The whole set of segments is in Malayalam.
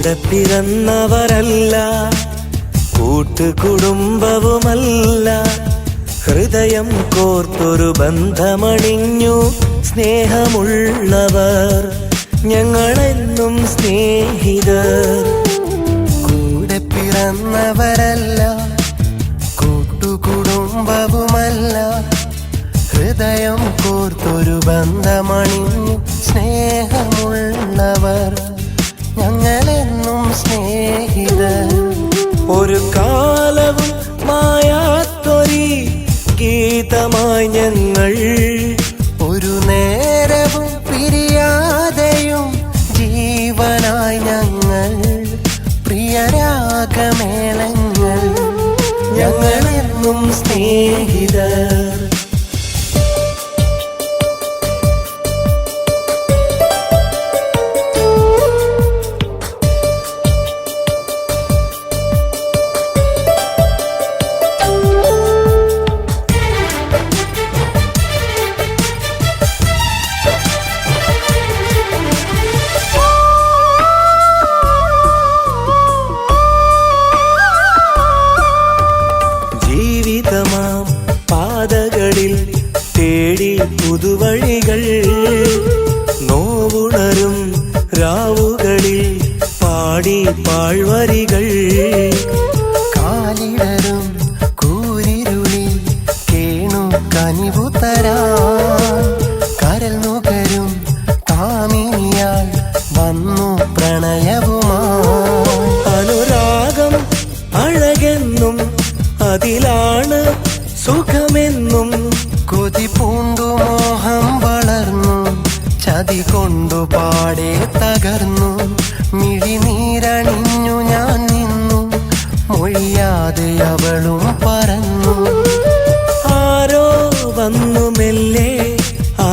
കൂടെ പിറന്നവരല്ല, കൂട്ടുകുടുംബവുമല്ല, ഹൃദയം കോർത്തൊരു ബന്ധമണിഞ്ഞു സ്നേഹമുള്ളവർ, ഞങ്ങളെന്നും സ്നേഹിതർ. കൂടെ പിറന്നവരല്ല, കൂട്ടുകുടുംബവുമല്ല, ഹൃദയം കോർത്തൊരു ബന്ധമണിഞ്ഞു സ്നേഹമുള്ളവർ, ഞങ്ങളെന്നും സ്നേഹിതർ. ഒരു കാലവും മായാത്തൊരി ഗീതമായി ഞങ്ങൾ, ഒരു നേരവും പിരിയാതെയും ജീവനായി ഞങ്ങൾ, പ്രിയരാഗമേളങ്ങൾ, ഞങ്ങളെന്നും സ്നേഹിതർ. പാതകളിൽ തേടി പുതുവഴികൾ, നോവുണരും രാവുകളിൽ പാടി പാഴ്വരികൾ, കാലിടരും കൂരിരുളിൽ കേണു കനിവുതരാ, കരൽ നുകരും കാമിനിയാൽ വന്നു പ്രണയവുമായി. അനുരാഗം അഴകെന്നും അതിലാണ് സുഖമെന്നും, കൊതി പൂണ്ടു മോഹം വളർന്നു, ചതി കൊണ്ടു പാടെ തകർന്നു, മിഴിനീരണിഞ്ഞു ഞാൻ നിന്നു, മൊഴിയാതെ അവളും പറന്നു. ആരോ വന്നു മെല്ലെ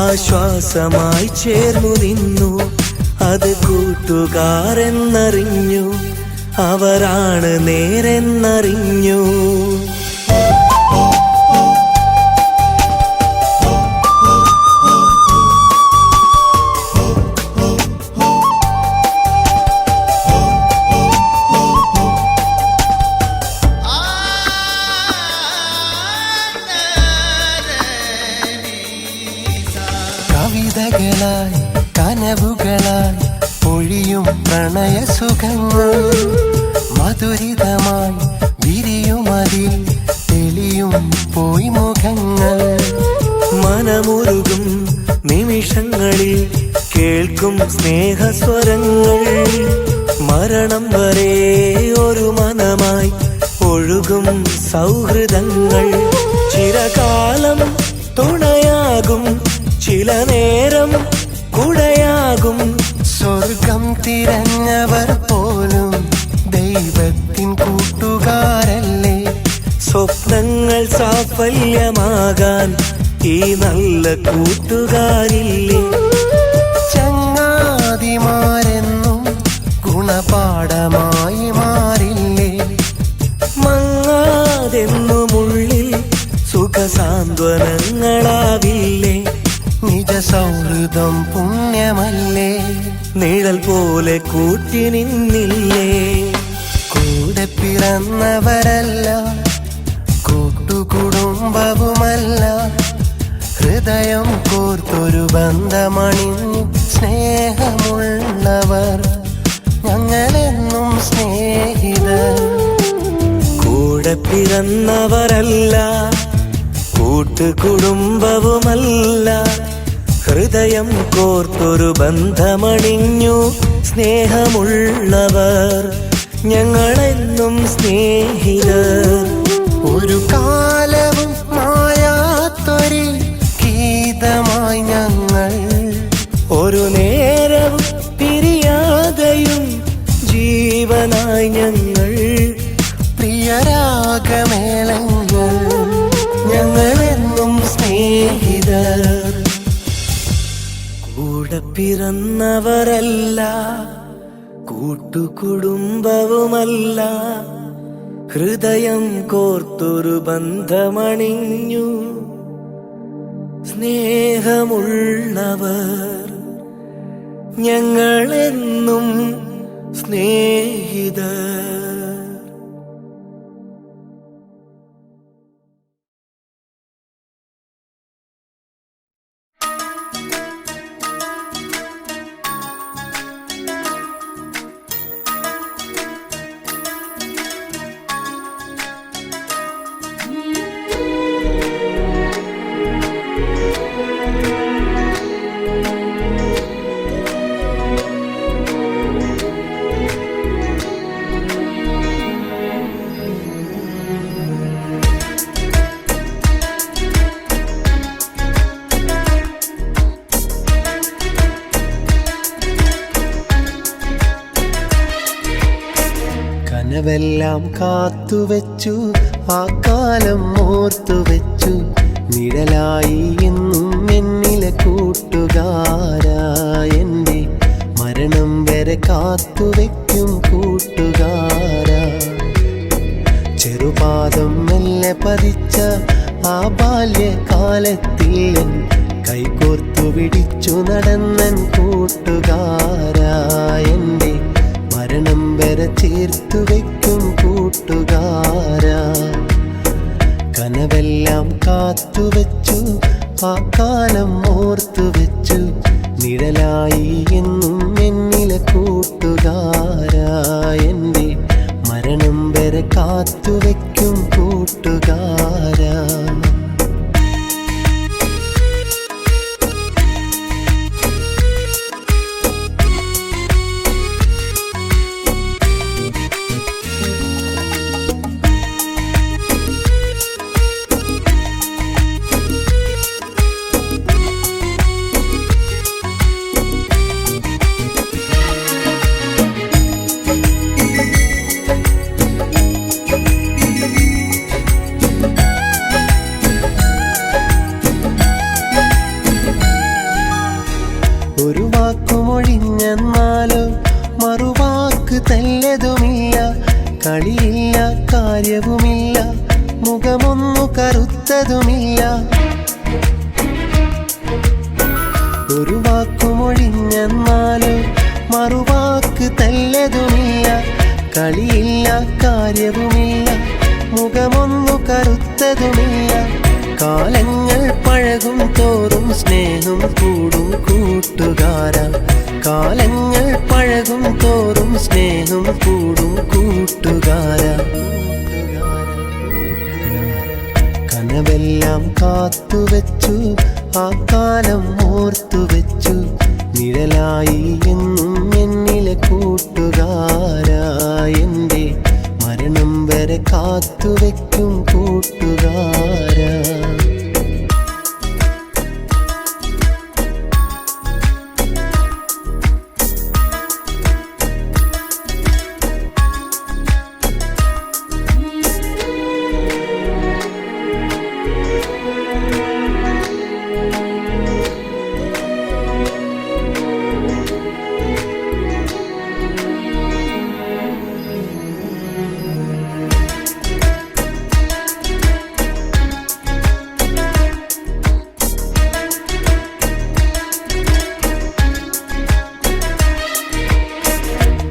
ആശ്വാസമായി ചേർന്നു നിന്നു, അത് കൂട്ടുകാരെന്നറിഞ്ഞു, അവരാണ് നേരെന്നറിഞ്ഞു. കവിതകളായി കനവുകളായി പൊഴിയും പ്രണയസുഖങ്ങൾ, മധുരിതമായി വിരിയുമതിൽ തെളിയും പോയി മുഖങ്ങൾ. മനമുരുകും നിമിഷങ്ങളിൽ കേൾക്കും സ്നേഹസ്വരങ്ങൾ, മരണം വരെ ഒരു മനമായി ഒഴുകും സൗഹൃദങ്ങൾ. ചിരകാലം തുണയാകും, ചില നേരം കുടയാകും, സ്വർഗം തിരഞ്ഞവർ പോലും ദൈവത്തിൻ കൂട്ടുകാരല്ലേ. സ്വപ്നങ്ങൾ സാഫല്യമാകാൻ ഈ നല്ല കൂട്ടുകാരില്ലേ. ചങ്ങാതിമാരെന്നും ഗുണപാഠമായി മാറില്ലേ. മങ്ങാതെന്നുമുള്ളിൽ സുഖസാന്ത്വനങ്ങളാവില്ലേ. നിജ സൗഹൃദം പുണ്യമല്ലേ. നിഴൽ പോലെ കൂട്ടി നിന്നില്ലേ. കൂടെ പിറന്നവരല്ല, കൂട്ടുകുടുംബവുമല്ല, ഹൃദയം കോർത്തൊരു ബന്ധമണിഞ്ഞു സ്നേഹമുള്ളവർ, ഞങ്ങളെന്നും സ്നേഹിതർ. കൂടെ പിറന്നവരല്ല, കൂട്ടുകുടുംബവുമല്ല, ഹൃദയം കോർത്തൊരു ബന്ധമണിഞ്ഞു സ്നേഹമുള്ളവർ, ഞങ്ങളെന്നും സ്നേഹിതർ. ഒരു കാലവും മായാത്തൊരി ഗീതമായി ഞങ്ങൾ, ഒരു നേരവും പിരിയാതെയും ജീവനായി ഞങ്ങൾ, പ്രിയരാഗമേളങ്ങൾ, ഞങ്ങളെന്നും സ്നേഹിതർ. കൂടെ പിറന്നവരല്ല, കൂട്ടുകുടുംബവുമല്ല, ഹൃദയം കോർത്തൊരു ബന്ധമണിഞ്ഞു സ്നേഹമുള്ളവർ, ഞങ്ങളെന്നും സ്നേഹിതർ. കനവെല്ലാം കാത്തുവെച്ചു, ആ കാലം ഓർത്തുവെച്ചു, നിഴലായി എന്നും എന്നിലെ കൂട്ടുകാരാ. എൻ്റെ മരണം വരെ കാത്തുവെക്കും കൂട്ടുകാരാ. ചെറുപാദം മെല്ലെ പതിച്ച ആ ബാല്യകാലത്തിൽ എൻ കൈകോർത്തു പിടിച്ചു നടന്നൻ കൂട്ടുകാരാ. എൻ്റെ മരണം വരെ ചേർത്തു വെക്കും കൂട്ടുകാരാ. കനവെല്ലാം കാത്തുവെച്ചു, ആ കാലം ഓർത്തുവെച്ചു, നിഴലായി എന്നും എന്നിലെ കൂട്ടുകാരാ. എൻ്റെ മരണം വരെ കാത്തുവെക്കും കൂട്ടുകാരാ. ഒരു വാക്കുമൊഴിഞ്ഞെന്നാലോ മറുവാക്ക് തല്ലതുമില്ല, കളിയില്ല കാര്യവുമില്ല, മുഖമൊന്നു കറുത്തതുമില്ല. ഒരു വാക്കുമൊഴിഞ്ഞെന്നാലോ മറുവാക്ക് തല്ലതുമില്ല, കളിയില്ല കാര്യവുമില്ല, മുഖമൊന്നു കറുത്തതുമില്ല. കാലങ്ങൾ പഴകും തോറും സ്നേഹം കൂടും കൂട്ടുകാരാ. കാലങ്ങൾ പഴകും തോറും സ്നേഹം കൂടും കൂട്ടുകാരാ. കനവെല്ലാം കാത്തുവെച്ചു, ആ കാലം ഓർത്തുവെച്ചു, നിഴലായി എന്നും എന്നിലെ കൂട്ടുകാരാ. എൻ്റെ മരണം വരെ കാത്തുവെക്കും കൂട്ടുകാരാ.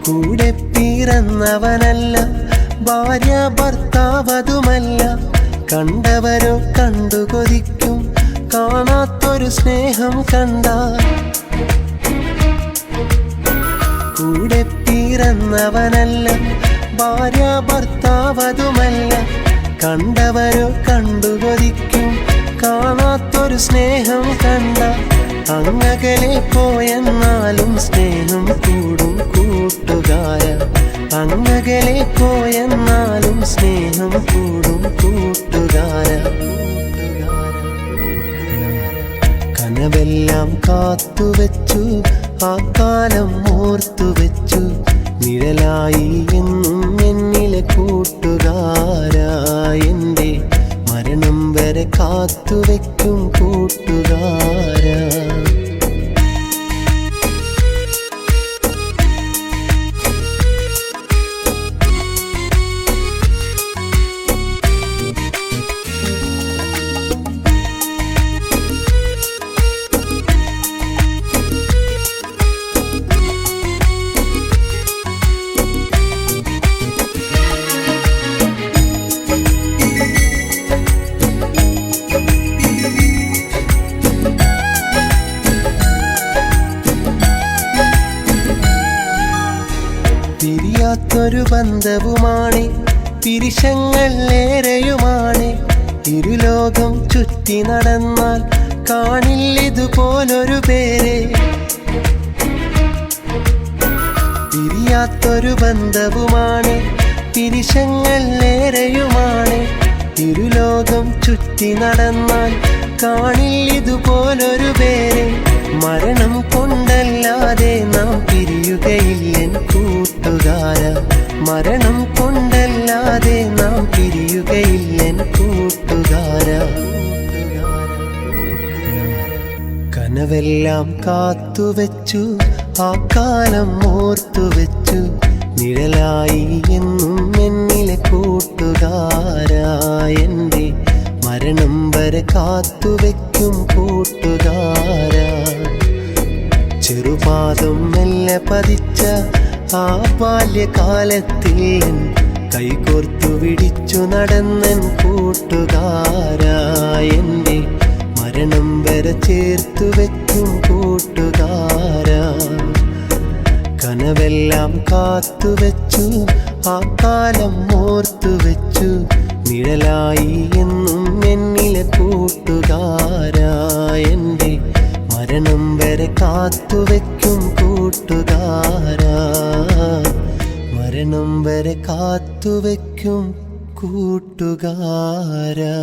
കൂടെ പിറന്നവനല്ല, ഭാര്യ ഭർത്താവതുമല്ല, കണ്ടവരോ കണ്ടു കൊതിക്കും കാണാത്തൊരു സ്നേഹം കണ്ട. കൂടെ പിറന്നവനല്ല, ഭാര്യ ഭർത്താവതുമല്ല, കണ്ടവരോ കണ്ടു കൊതിക്കും കാണാത്തൊരു സ്നേഹം കണ്ട. അങ്ങകലെ പോയെന്നാലും സ്നേഹം കൂടും കൂട്ടുകാര. അങ്ങകലെ പോയെന്നാലും സ്നേഹം കൂടും കൂട്ടുകാര. കനവെല്ലാം കാത്തുവെച്ചു, ആ കാലം ഓർത്തുവെച്ചു, നിഴലായി എന്നും എന്നിലെ കൂട്ടുകാരാ. എൻ്റെ മരണം വരെ കാത്തുവെക്കും കൂട്ടുകാരാ. പിരിയാത്തൊരു ബന്ധവുമാണ്, പിരിശങ്ങൾ ഏറെയുമാണ്. ഇരുലോകം ചുറ്റി നടന്നാൽ കാണില്ലിതുപോലൊരു പേരെ. പിരിയാത്തൊരു ബന്ധവുമാണ്, പിരിശങ്ങൾ ഏറെയുമാണ്. ഇരുലോകം ചുറ്റി നടന്നാൽ കാണില്ലിതുപോലൊരു പേരെ. മരണം കൊണ്ടല്ലാതെ നാം പിരിയുകയില്ലെൻ കൂട്ടുകാര. മരണം കൊണ്ടല്ലാതെ നാം പിരിയുകയില്ലെൻ കൂട്ടുകാര. കനവെല്ലാം കാത്തുവെച്ചു, ആ കാലം ഓർത്തുവെച്ചു. നിഴലായി എന്നും എന്നിലെ കൂട്ടുകാരാ. എൻ്റെ മരണം വരെ കാത്തുവെക്കും കൂട്ടുകാരാ. ചെറുപാദം മെല്ലെ പതിച്ച ആ ബാല്യകാലത്തിൽ കൈകോർത്തു പിടിച്ചു നടന്നൻ കൂട്ടുകാരാ. എൻ്റെ മരണം വരെ ചേർത്തു വെക്കും കൂട്ടുകാരാ. കനവെല്ലാം കാത്തുവെച്ചു, ആ കാലം ഓർത്തുവെച്ചു. നിഴലായി എന്നും എന്നിലെ കൂട്ടുകാരാ. എൻ്റെ മരണം വരെ കാത്തുവെക്കും കൂട്ടുകാരാ. മരണം വരെ കാത്തുവെക്കും കൂട്ടുകാരാ.